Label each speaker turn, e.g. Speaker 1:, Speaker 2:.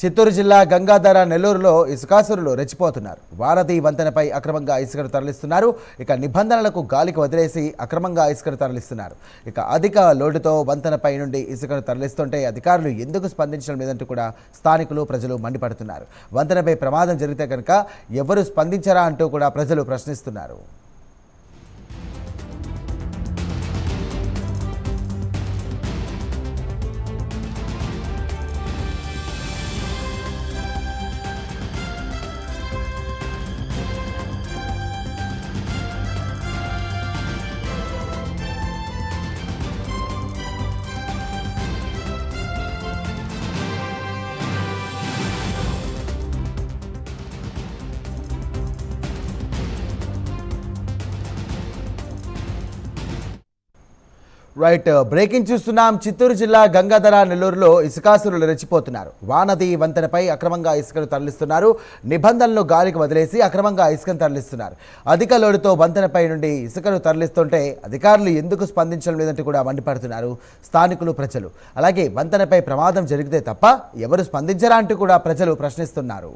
Speaker 1: చిత్తూరు జిల్లా గంగాధర నెల్లూరులో ఇసుకాసురులు రెచ్చిపోతున్నారు. వారధి వంతెనపై అక్రమంగా ఇసుకను తరలిస్తున్నారు. ఇక నిబంధనలకు గాలికి వదిలేసి అక్రమంగా ఇసుకను తరలిస్తున్నారు. ఇక అధిక లోడుతో వంతెనపై నుండి ఇసుకను తరలిస్తుంటే అధికారులు ఎందుకు స్పందించడం లేదంటూ కూడా స్థానికులు ప్రజలు మండిపడుతున్నారు. వంతెనపై ప్రమాదం జరిగితే కనుక ఎవరు స్పందించరా అంటూ కూడా ప్రజలు ప్రశ్నిస్తున్నారు. రైట్, బ్రేకింగ్ చూస్తున్నాం. చిత్తూరు జిల్లా గంగాధర నెల్లూరులో ఇసుకాసురులు రెచ్చిపోతున్నారు. వానది వంతెనపై అక్రమంగా ఇసుకను తరలిస్తున్నారు. నిబంధనలను గాలికి వదిలేసి అక్రమంగా ఇసుకను తరలిస్తున్నారు. అధిక లోడుతో వంతెనపై నుండి ఇసుకను తరలిస్తుంటే అధికారులు ఎందుకు స్పందించడం లేదంటూ కూడా మండిపడుతున్నారు స్థానికులు ప్రజలు. అలాగే వంతెనపై ప్రమాదం జరిగితే తప్ప ఎవరు స్పందించరా అంటూ కూడా ప్రజలు ప్రశ్నిస్తున్నారు.